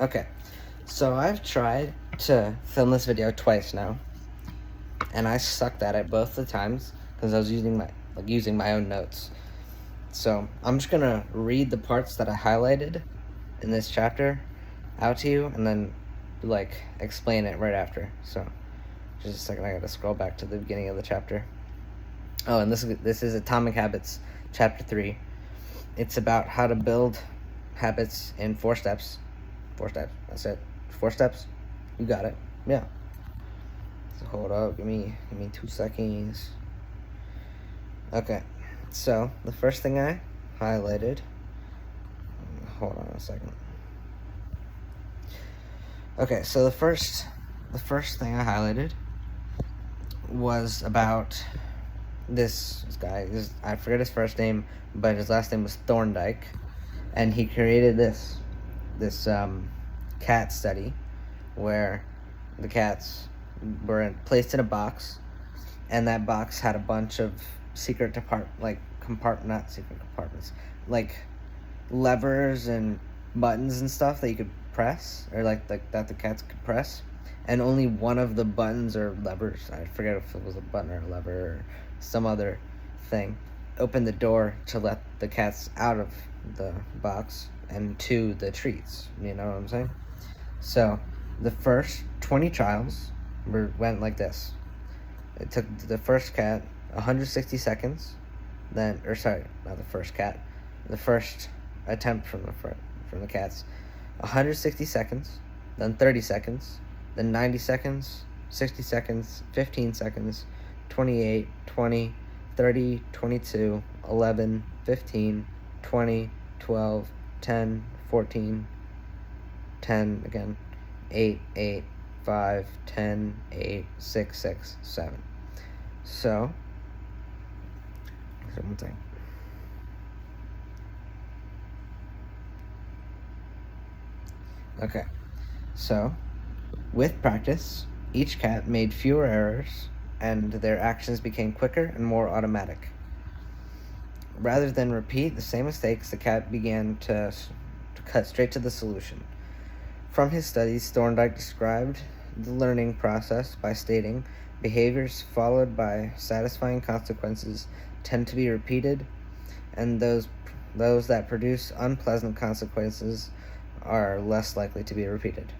Okay, so I've tried to film this video twice now, and I sucked at it both the times because I was using my own notes. So I'm just gonna read the parts that I highlighted in this chapter out to you, and then explain it right after. So just a second, I gotta scroll back to the beginning of the chapter. Oh, and this is Atomic Habits, chapter 3. It's about how to build habits in 4 steps. 4 steps. That's it. 4 steps. You got it. Yeah. So hold up. Give me 2 seconds. Okay. So the first thing I highlighted. Hold on a second. Okay. So the first thing I highlighted was about this guy. I forget his first name, but his last name was Thorndike, and he created this cat study where the cats were placed in a box, and that box had a bunch of not secret compartments, like levers and buttons and stuff that you could press, or that the cats could press, and only one of the buttons or levers, I forget if it was a button or a lever or some other thing, opened the door to let the cats out of the box and to the treats. You know what I'm saying? So the first 20 trials went like this. It took the first cat 160 seconds, not the first cat, the first attempt from the cats, 160 seconds, then 30 seconds, then 90 seconds, 60 seconds, 15 seconds, 28, 20, 30, 22, 11, 15, 20, 12, 10, 14, 10 again, 8, 8, 5, 10, 8, 6, 6, 7. So, one thing. Okay, so with practice, each cat made fewer errors and their actions became quicker and more automatic. Rather than repeat the same mistakes, the cat began to cut straight to the solution. From his studies, Thorndike described the learning process by stating, behaviors followed by satisfying consequences tend to be repeated, and those that produce unpleasant consequences are less likely to be repeated.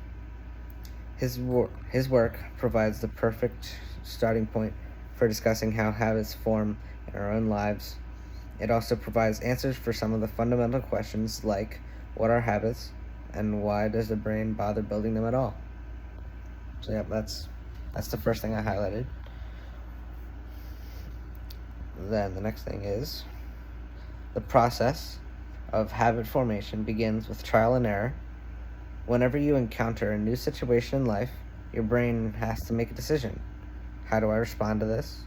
His work provides the perfect starting point for discussing how habits form in our own lives. It also provides answers for some of the fundamental questions like, what are habits, and why does the brain bother building them at all? So yeah, that's the first thing I highlighted. Then the next thing is, the process of habit formation begins with trial and error. Whenever you encounter a new situation in life, your brain has to make a decision. How do I respond to this?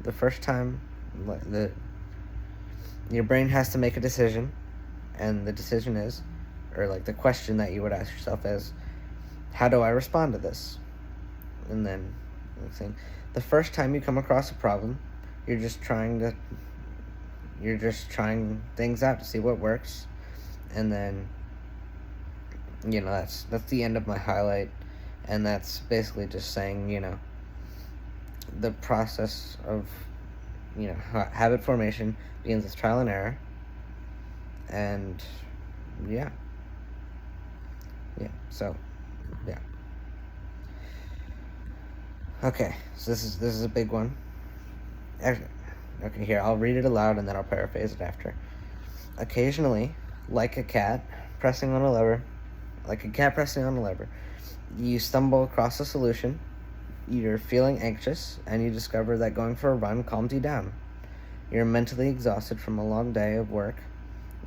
The first time, your brain has to make a decision, and the decision is, or the question that you would ask yourself is, how do I respond to this? And then, the first time you come across a problem, you're just trying things out to see what works, and then that's the end of my highlight, and that's basically just saying the process of habit formation begins with trial and error, and okay, so this is a big one. Actually, okay, here, I'll read it aloud and then I'll paraphrase it after. Occasionally, like a cat pressing on a lever, you stumble across a solution, you're feeling anxious, and you discover that going for a run calms you down. You're mentally exhausted from a long day of work,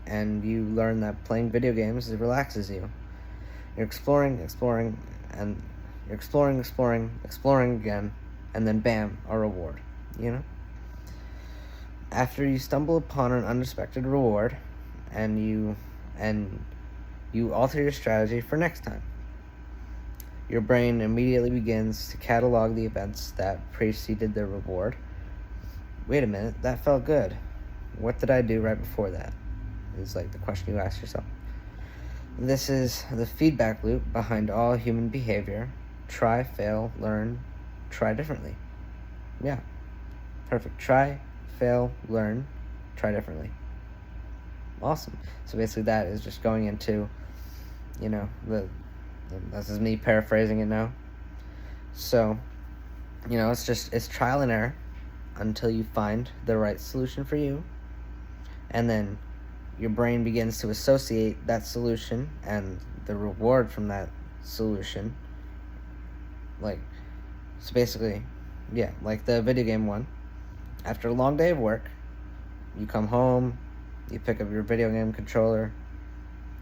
and you learn that playing video games relaxes you. You're exploring again, and then bam, a reward, After you stumble upon an unexpected reward, and you alter your strategy for next time. Your brain immediately begins to catalog the events that preceded the reward. Wait a minute, that felt good. What did I do right before that? Is the question you ask yourself. This is the feedback loop behind all human behavior. Try, fail, learn, try differently. Yeah, perfect. Try, fail, learn, try differently. Awesome. So basically that is just going into, this is me paraphrasing it now. So, it's trial and error until you find the right solution for you. And then your brain begins to associate that solution and the reward from that solution. So basically, like the video game one. After a long day of work, you come home, you pick up your video game controller,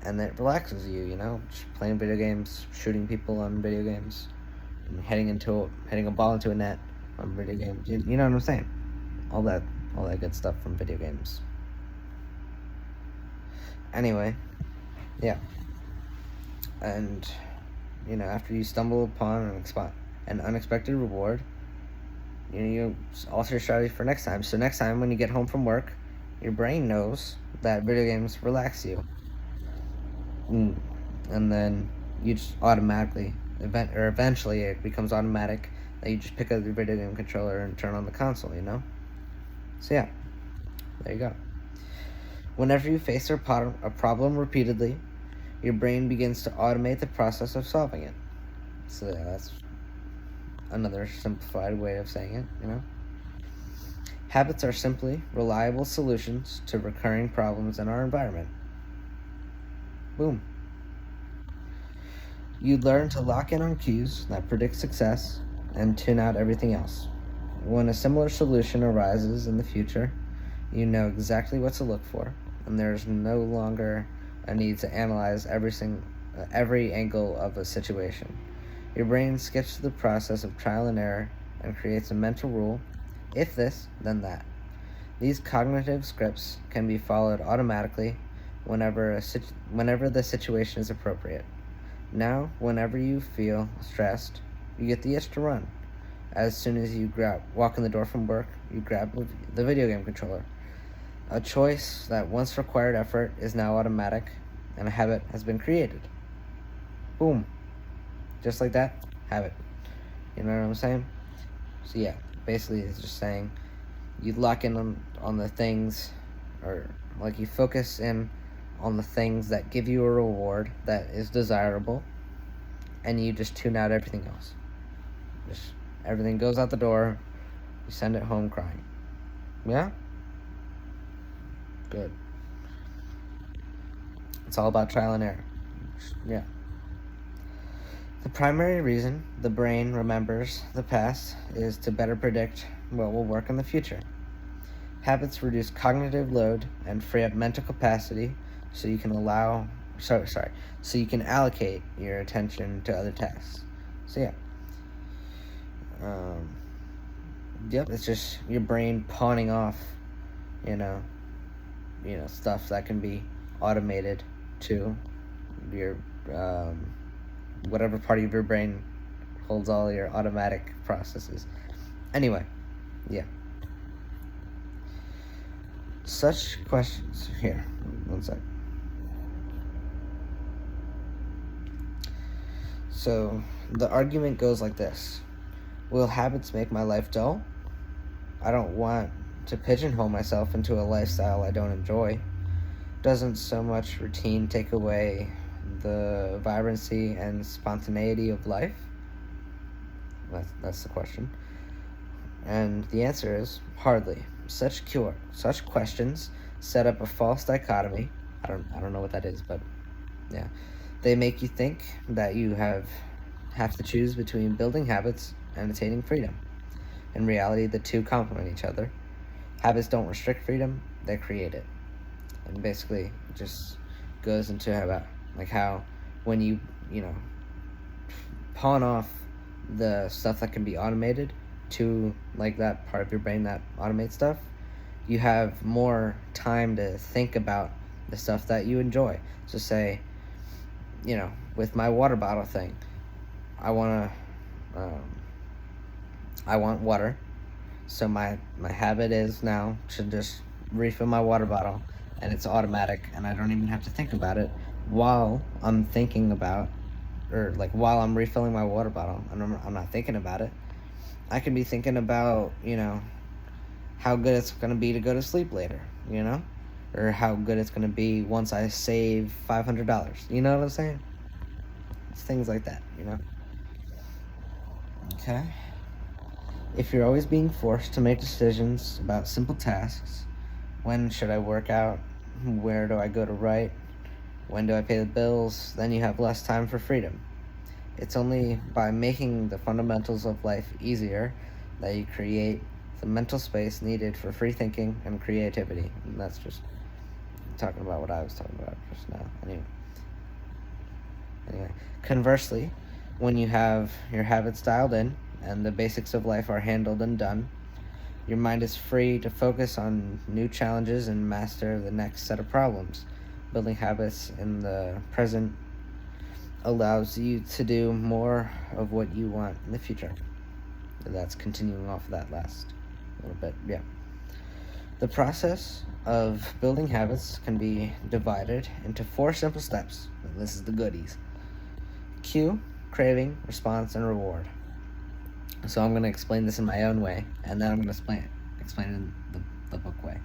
and it relaxes you, just playing video games, shooting people on video games, and heading a ball into a net on video games. You know what I'm saying? All that good stuff from video games. Anyway, yeah. And, after you stumble upon an unexpected reward, you alter your strategy for next time. So next time when you get home from work, your brain knows that video games relax you. And then you just automatically, eventually it becomes automatic that you just pick up your video game controller and turn on the console, So yeah, there you go. Whenever you face a problem repeatedly, your brain begins to automate the process of solving it. So yeah, that's another simplified way of saying it, Habits are simply reliable solutions to recurring problems in our environment. Boom. You learn to lock in on cues that predict success and tune out everything else. When a similar solution arises in the future, you know exactly what to look for, and there's no longer a need to analyze every angle of a situation. Your brain skips the process of trial and error and creates a mental rule: if this, then that. These cognitive scripts can be followed automatically whenever the situation is appropriate. Now, whenever you feel stressed, you get the itch to run. As soon as you walk in the door from work, you grab the video game controller. A choice that once required effort is now automatic, and a habit has been created. Boom. Just like that, habit. You know what I'm saying? So yeah, basically it's just saying you lock in on the things, or like you focus in on the things that give you a reward that is desirable, and you just tune out everything else. Just everything goes out the door, you send it home crying. Yeah? Good. It's all about trial and error. Yeah. The primary reason the brain remembers the past is to better predict what will work in the future. Habits reduce cognitive load and free up mental capacity so you can allocate your attention to other tasks. So yeah. It's just your brain pawning off, stuff that can be automated to your whatever part of your brain holds all your automatic processes. Anyway, yeah. Such questions here. One sec. So the argument goes like this: will habits make my life dull? I don't want to pigeonhole myself into a lifestyle I don't enjoy. Doesn't so much routine take away the vibrancy and spontaneity of life? That's the question. And the answer is hardly. Such questions set up a false dichotomy. I don't know what that is, but yeah. They make you think that you have to choose between building habits and attaining freedom. In reality, the two complement each other. Habits don't restrict freedom, they create it. And basically, it just goes into how when you pawn off the stuff that can be automated to that part of your brain that automates stuff, you have more time to think about the stuff that you enjoy. So say, with my water bottle thing, I want water. So my habit is now to just refill my water bottle, and it's automatic, and I don't even have to think about it while I'm thinking about, or like while I'm refilling my water bottle, and I'm not thinking about it, I can be thinking about, how good it's going to be to go to sleep later, or how good it's going to be once I save $500. You know what I'm saying? It's things like that. Okay. If you're always being forced to make decisions about simple tasks, when should I work out? Where do I go to write? When do I pay the bills? Then you have less time for freedom. It's only by making the fundamentals of life easier that you create the mental space needed for free thinking and creativity. And that's just talking about what I was talking about just now. Anyway, conversely, when you have your habits dialed in and the basics of life are handled and done, your mind is free to focus on new challenges and master the next set of problems. Building habits in the present allows you to do more of what you want in the future. That's continuing off of that last little bit. Yeah. The process of building habits can be divided into 4 simple steps. And this is the goodies. Cue, craving, response, and reward. So I'm going to explain this in my own way, and then I'm going to explain it in the book way.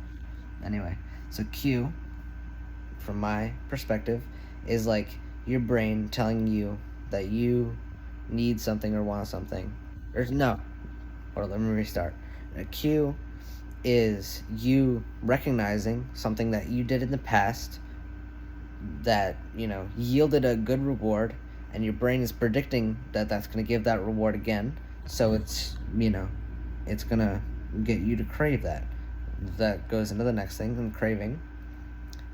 Anyway, so cue, from my perspective, is like your brain telling you that you need something or want something. Let me restart. A cue is you recognizing something that you did in the past that, yielded a good reward, and your brain is predicting that that's going to give that reward again. So it's, it's going to get you to crave that. That goes into the next thing, and craving.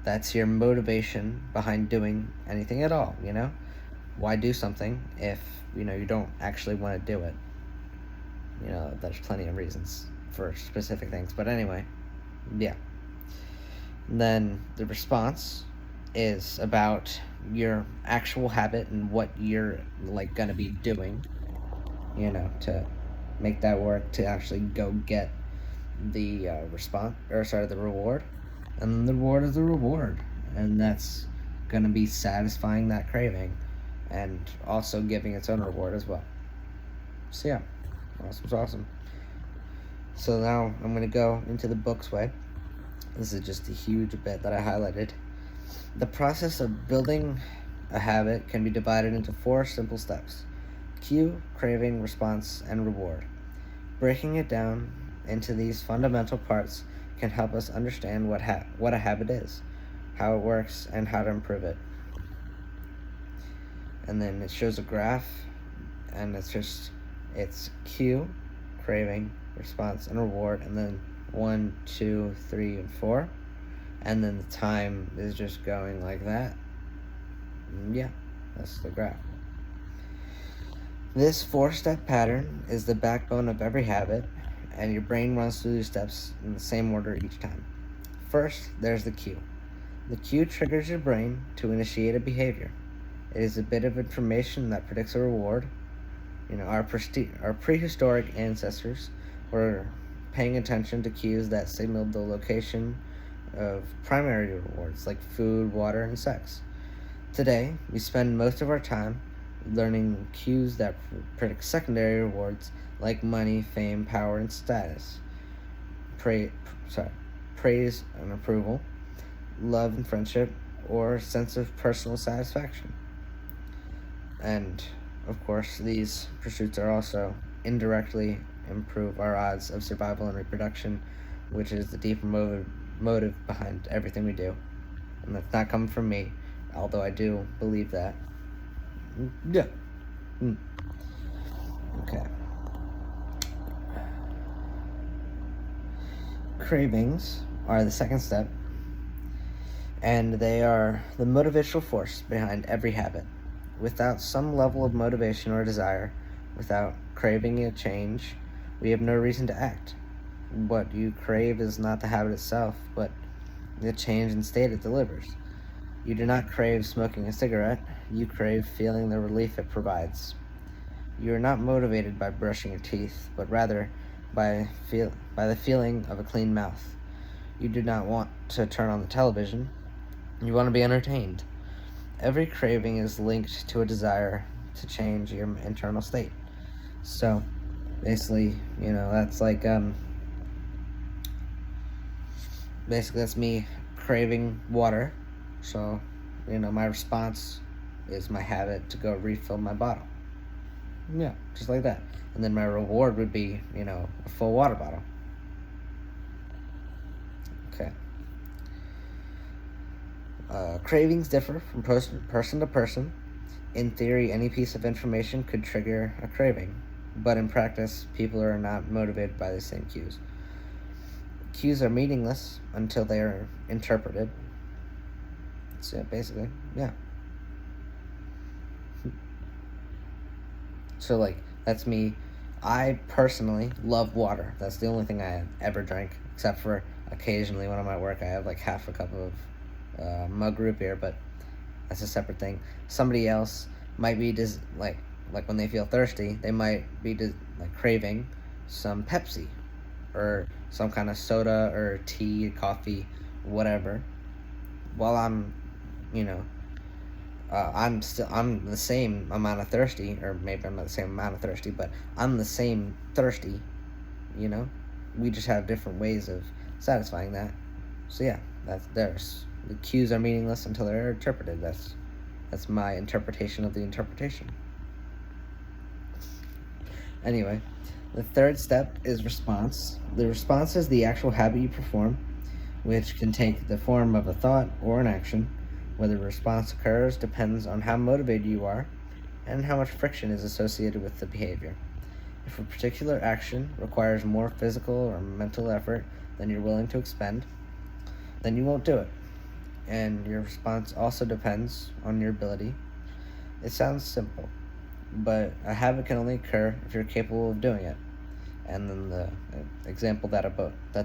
That's your motivation behind doing anything at all, Why do something if, you don't actually want to do it? There's plenty of reasons for specific things. But anyway, yeah. And then the response is about your actual habit and what you're, going to be doing, to make that work, to actually go get the the reward. And the reward is the reward. And that's going to be satisfying that craving and also giving its own reward as well. So yeah, awesome. So now I'm going to go into the book's way. This is just a huge bit that I highlighted. The process of building a habit can be divided into 4 simple steps: cue, craving, response, and reward. Breaking it down into these fundamental parts can help us understand what a habit is, how it works, and how to improve it. And then it shows a graph, and it's cue, craving, response, and reward, and then 1, 2, 3, and 4. And then the time is just going like that. Yeah, that's the graph. This 4-step pattern is the backbone of every habit, and your brain runs through these steps in the same order each time. First, there's the cue. The cue triggers your brain to initiate a behavior. It is a bit of information that predicts a reward. Our prehistoric ancestors were paying attention to cues that signaled the location of primary rewards like food, water, and sex. Today, we spend most of our time learning cues that predict secondary rewards like money, fame, power, and status, praise and approval, love and friendship, or sense of personal satisfaction. And of course, these pursuits are also indirectly improve our odds of survival and reproduction, which is the deeper motive behind everything we do. And that's not coming from me, although I do believe that. Yeah. Okay. Cravings are the second step, and they are the motivational force behind every habit. Without some level of motivation or desire, without craving a change, we have no reason to act. What you crave is not the habit itself, but the change in state it delivers. You do not crave smoking a cigarette, you crave feeling the relief it provides. You are not motivated by brushing your teeth, but rather by the feeling of a clean mouth. You do not want to turn on the television, you want to be entertained. every craving is linked to a desire to change your internal state. So basically, that's like basically that's me craving water. So, my response is my habit to go refill my bottle. Yeah, just like that. And then my reward would be, a full water bottle. Okay. Cravings differ from person to person. In theory, any piece of information could trigger a craving, but in practice, people are not motivated by the same cues. Cues are meaningless until they are interpreted. So basically, yeah. So like, that's me. I personally love water. That's the only thing I ever drink, except for occasionally when I'm at work, I have like half a cup of mug root beer, but that's a separate thing. Somebody else might be like when they feel thirsty, they might be like craving some Pepsi or some kind of soda or tea, coffee, whatever. While I'm I'm the same amount of thirsty, or maybe I'm not the same amount of thirsty, but I'm the same thirsty. We just have different ways of satisfying that. So yeah, that's theirs. The cues are meaningless until they're interpreted. That's my interpretation of the interpretation. Anyway, the third step is response. The response is the actual habit you perform, which can take the form of a thought or an action. Whether a response occurs depends on how motivated you are and how much friction is associated with the behavior. If a particular action requires more physical or mental effort than you're willing to expend, then you won't do it. And your response also depends on your ability. It sounds simple, but a habit can only occur if you're capable of doing it. And then the example that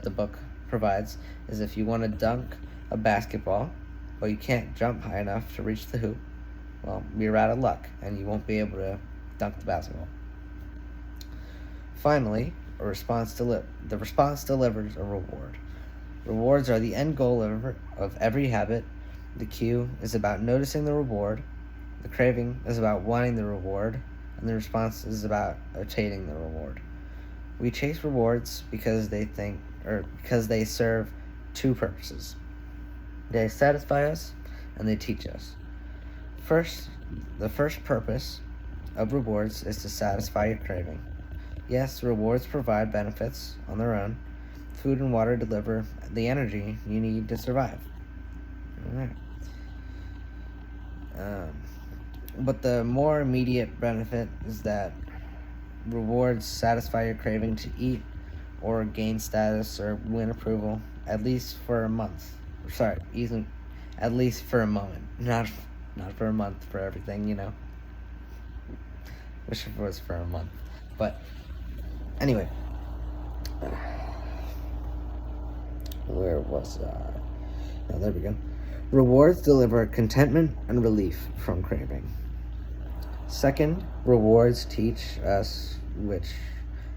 the book provides is if you want to dunk a basketball, but you can't jump high enough to reach the hoop, well, you're out of luck, and you won't be able to dunk the basketball. Finally, the response delivers a reward. Rewards are the end goal of every habit. The cue is about noticing the reward, the craving is about wanting the reward, and the response is about attaining the reward. We chase rewards because they serve two purposes. They satisfy us, and they teach us. The first purpose of rewards is to satisfy your craving. Yes, rewards provide benefits on their own. Food and water deliver the energy you need to survive. Alright. But the more immediate benefit is that rewards satisfy your craving to eat or gain status or win approval, at least for a month. At least for a moment. Not for a month for everything, Wish it was for a month. But anyway. Where was I? Oh, there we go. Rewards deliver contentment and relief from craving. Second, rewards teach us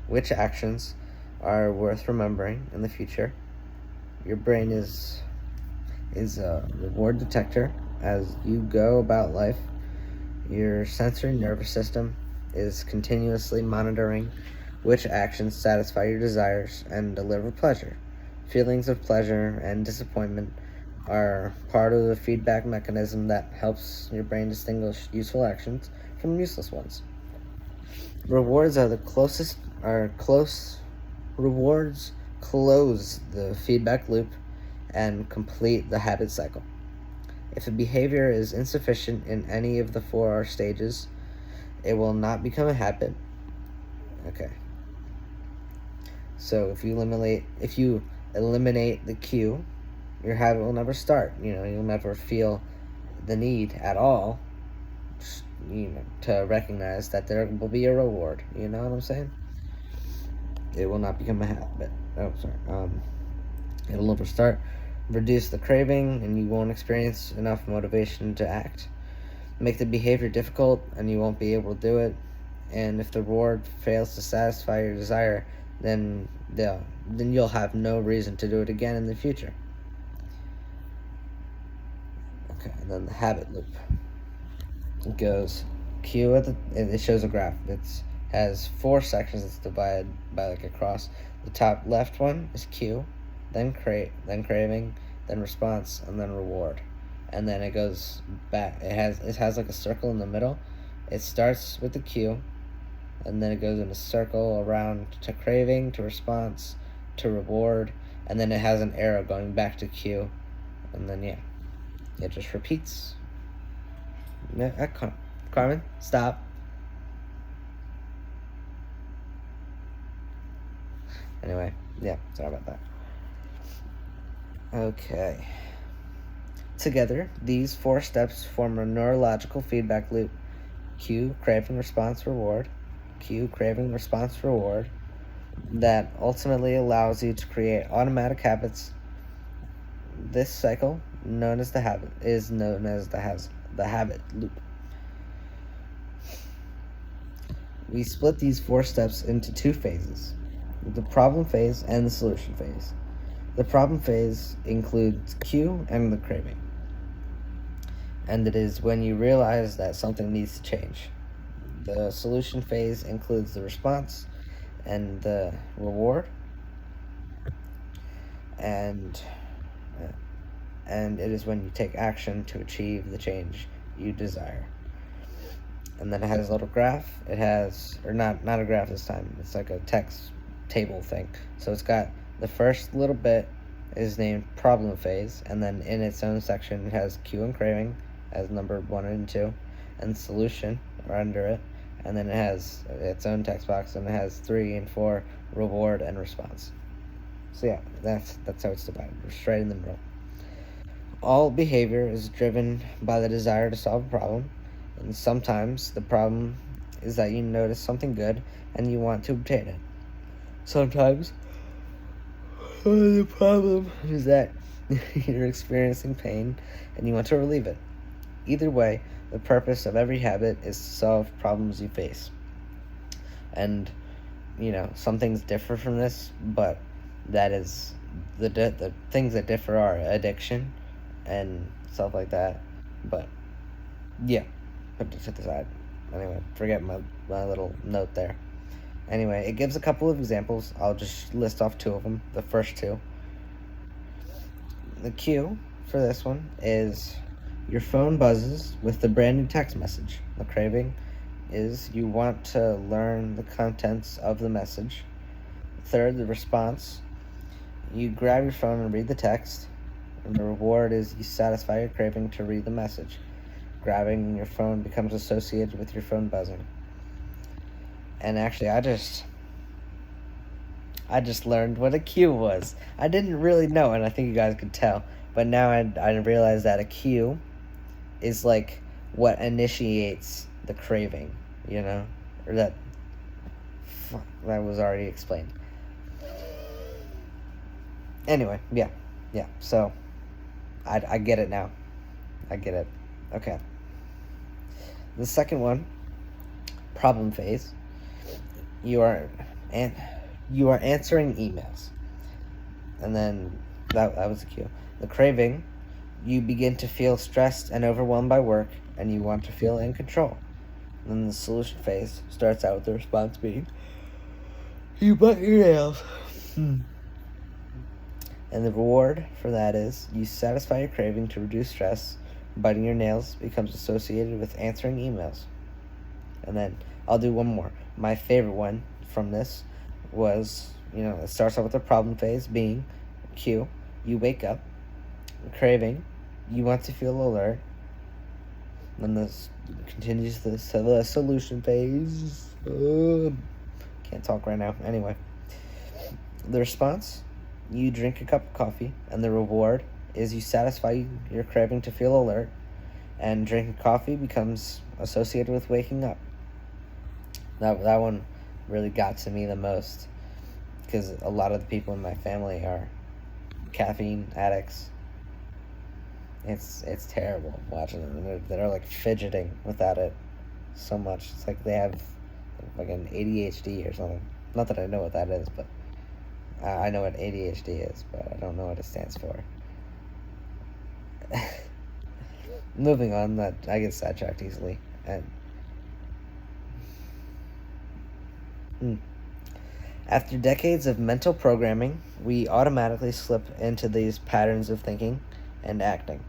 which actions are worth remembering in the future. Your brain is a reward detector as you go about life. Your sensory nervous system is continuously monitoring which actions satisfy your desires and deliver pleasure. Feelings of pleasure and disappointment are part of the feedback mechanism that helps your brain distinguish useful actions from useless ones. Rewards Rewards close the feedback loop and complete the habit cycle. If a behavior is insufficient in any of the 4R stages, it will not become a habit. Okay. So if you eliminate the cue, your habit will never start. You'll never feel the need at all, to recognize that there will be a reward. You know what I'm saying? It will not become a habit. It'll never start. Reduce the craving, and you won't experience enough motivation to act. Make the behavior difficult, and you won't be able to do it. And if the reward fails to satisfy your desire, then you'll have no reason to do it again in the future. Okay, and then the habit loop. it goes Q at the. It shows a graph. It's has 4 sections. It's divided by like a cross. The top left one is Q, then craving, then response, and then reward, and then it goes back. It has like a circle in the middle. It starts with the Q, and then it goes in a circle around to craving, to response, to reward, and then it has an arrow going back to Q, and then yeah, it just repeats. Yeah, Carmen, stop. Anyway, yeah, sorry about that. Okay. Together, these 4 steps form a neurological feedback loop. Cue, craving, response, reward. Cue, craving, response, reward. That ultimately allows you to create automatic habits. This cycle, known as the habit, is known as the habit loop. We split these 4 steps into 2 phases: the problem phase and the solution phase. The problem phase includes cue and the craving, and it is when you realize that something needs to change. The solution phase includes the response and the reward, and it is when you take action to achieve the change you desire. And then it has a little graph. It has, or not a graph this time. It's like a text table thing. So it's got the first little bit is named problem phase, and then in its own section it has cue and craving as number 1 and 2, and solution are under it, and then it has its own text box, and it has 3 and 4 reward and response. So yeah, that's how it's divided. We're straight in the middle. All behavior is driven by the desire to solve a problem, and sometimes the problem is that you notice something good and you want to obtain it. Sometimes the problem is that you're experiencing pain and you want to relieve it. Either way, the purpose of every habit is to solve problems you face. And, some things differ from this, but that is the things that differ are addiction and stuff like that. But, yeah, put it to the side. Anyway, forget my little note there. Anyway, it gives a couple of examples. I'll just list off 2 of them. The first 2. The cue for this one is your phone buzzes with the brand new text message. The craving is you want to learn the contents of the message. Third, the response, you grab your phone and read the text. And the reward is you satisfy your craving to read the message. Grabbing your phone becomes associated with your phone buzzing. And actually, I just learned what a cue was. I didn't really know, and I think you guys could tell. But now I realize that a cue is like what initiates the craving, or that was already explained. Anyway, yeah. So I get it now. I get it. Okay. The second one, problem phase. You are answering emails, and then that was the cue. The craving, you begin to feel stressed and overwhelmed by work, and you want to feel in control. And then the solution phase starts out with the response being, you bite your nails. And the reward for that is you satisfy your craving to reduce stress. Biting your nails becomes associated with answering emails. And then I'll do one more. My favorite one from this was, it starts out with the problem phase being cue. You wake up. Craving. You want to feel alert. Then this continues the solution phase. Can't talk right now. Anyway. The response. You drink a cup of coffee. And the reward is you satisfy your craving to feel alert. And drinking coffee becomes associated with waking up. That one really got to me the most, because a lot of the people in my family are caffeine addicts. It's terrible watching them. They're like fidgeting without it so much. It's like they have like an ADHD or something. Not that I know what that is, but I know what ADHD is, but I don't know what it stands for. Moving on, that I get sidetracked easily. And after decades of mental programming, we automatically slip into these patterns of thinking and acting.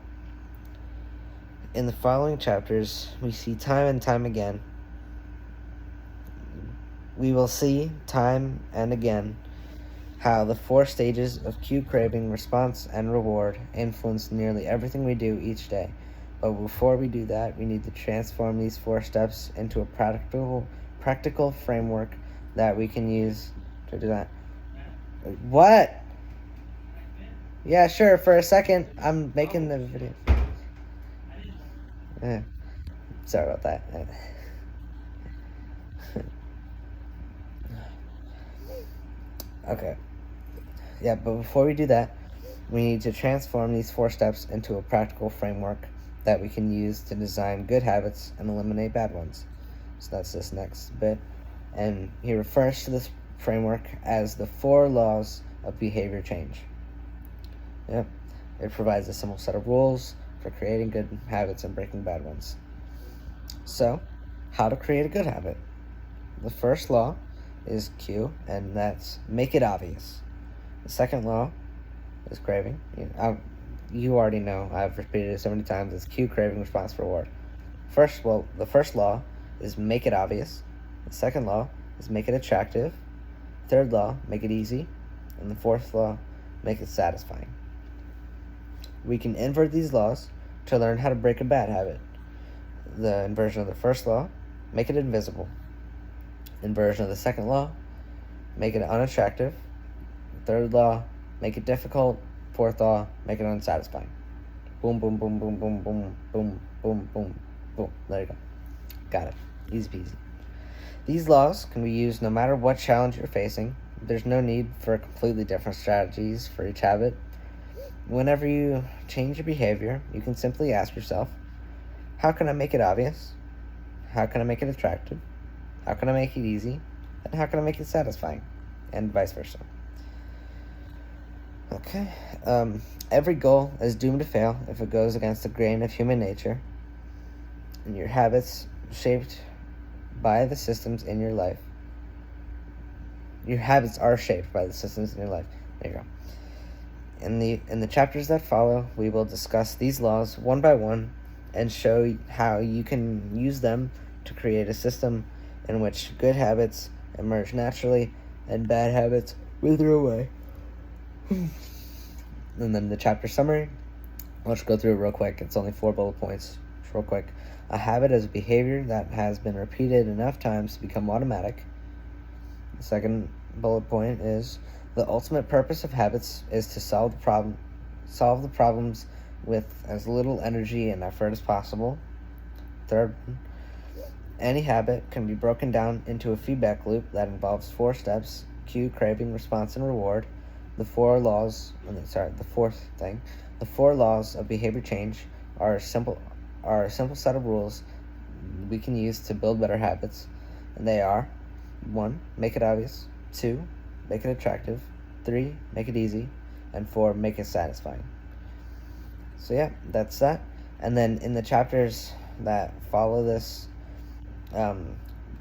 In the following chapters, we see time and time again. We will see time and again how the 4 stages of cue, craving, response, and reward influence nearly everything we do each day. But before we do that, we need to transform these 4 steps into a practical framework that we can use to do that. What? Yeah, sure. For a second, I'm making the video. Sorry about that. Okay. Yeah, but before we do that, we need to transform these 4 steps into a practical framework that we can use to design good habits and eliminate bad ones. So that's this next bit. And he refers to this framework as the 4 laws of behavior change. Yep. It provides a simple set of rules for creating good habits and breaking bad ones. So, how to create a good habit? The first law is cue, and that's make it obvious. The second law is craving. You already know. I've repeated it so many times. It's cue, craving, response, reward. The first law is make it obvious. The second law is make it attractive. Third law, make it easy. And the fourth law, make it satisfying. We can invert these laws to learn how to break a bad habit. The inversion of the first law, make it invisible. Inversion of the second law, make it unattractive. Third law, make it difficult. Fourth law, make it unsatisfying. Boom, boom, boom, boom, boom, boom, boom, boom, boom, boom. There you go. Got it. Easy peasy. These laws can be used no matter what challenge you're facing. There's no need for completely different strategies for each habit. Whenever you change your behavior, you can simply ask yourself, how can I make it obvious? How can I make it attractive? How can I make it easy? And how can I make it satisfying? And vice versa. Okay. Every goal is doomed to fail if it goes against the grain of human nature. And your habits shaped by the systems in your life. Your habits are shaped by the systems in your life. There you go. In the chapters that follow, we will discuss these laws one by one and show how you can use them to create a system in which good habits emerge naturally and bad habits wither away. And then the chapter summary, let's go through it real quick. It's only 4 bullet points. Just real quick. A habit is a behavior that has been repeated enough times to become automatic. The second bullet point is the ultimate purpose of habits is to solve the problems with as little energy and effort as possible. Third, any habit can be broken down into a feedback loop that involves 4 steps: cue, craving, response, and reward. The 4 laws of behavior change are a simple set of rules we can use to build better habits. And they are: 1, make it obvious. 2, make it attractive. 3, make it easy. And 4, make it satisfying. So yeah, that's that. And then in the chapters that follow this,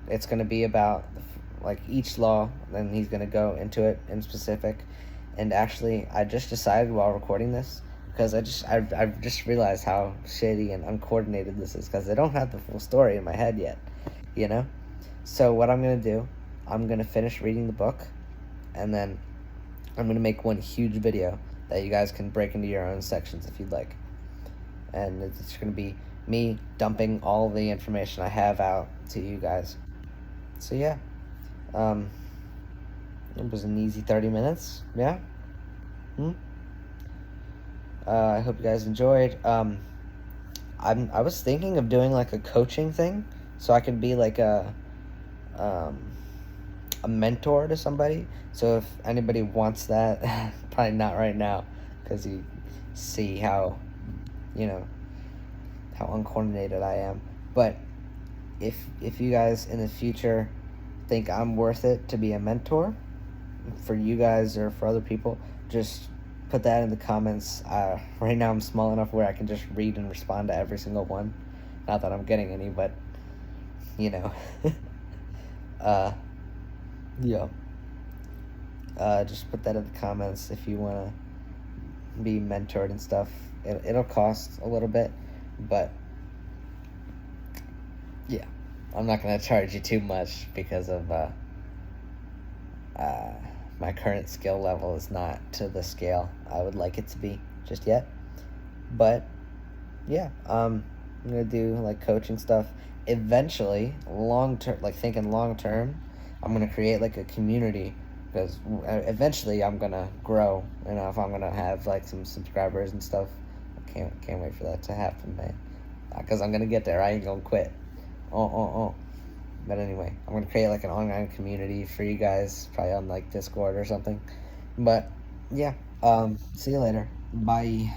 it's going to be about each law, then he's going to go into it in specific. And actually, I just decided while recording this, because I've just realized how shady and uncoordinated this is, because I don't have the full story in my head yet, you know? So what I'm going to do, I'm going to finish reading the book, and then I'm going to make one huge video that you guys can break into your own sections if you'd like. And it's going to be me dumping all the information I have out to you guys. So yeah, it was an easy 30 minutes, yeah? I hope you guys enjoyed. I was thinking of doing a coaching thing, so I could be a mentor to somebody. So if anybody wants that, probably not right now, because you see how uncoordinated I am. But if you guys in the future think I'm worth it to be a mentor for you guys or for other people, just put that in the comments. Right now I'm small enough where I can just read and respond to every single one. Not that I'm getting any, but you know. uh, yeah. Just put that in the comments if you want to be mentored and stuff. It'll cost a little bit, but yeah, I'm not gonna charge you too much because of my current skill level is not to the scale I would like it to be just yet. But yeah, I'm gonna do like coaching stuff. Eventually, long term, like thinking long term, I'm gonna create like a community because eventually I'm gonna grow. You know, if I'm gonna have like some subscribers and stuff, I can't wait for that to happen, man. Because I'm gonna get there. I ain't gonna quit. Oh. But anyway, I'm gonna create like an online community for you guys, probably on like Discord or something. But yeah, see you later. Bye.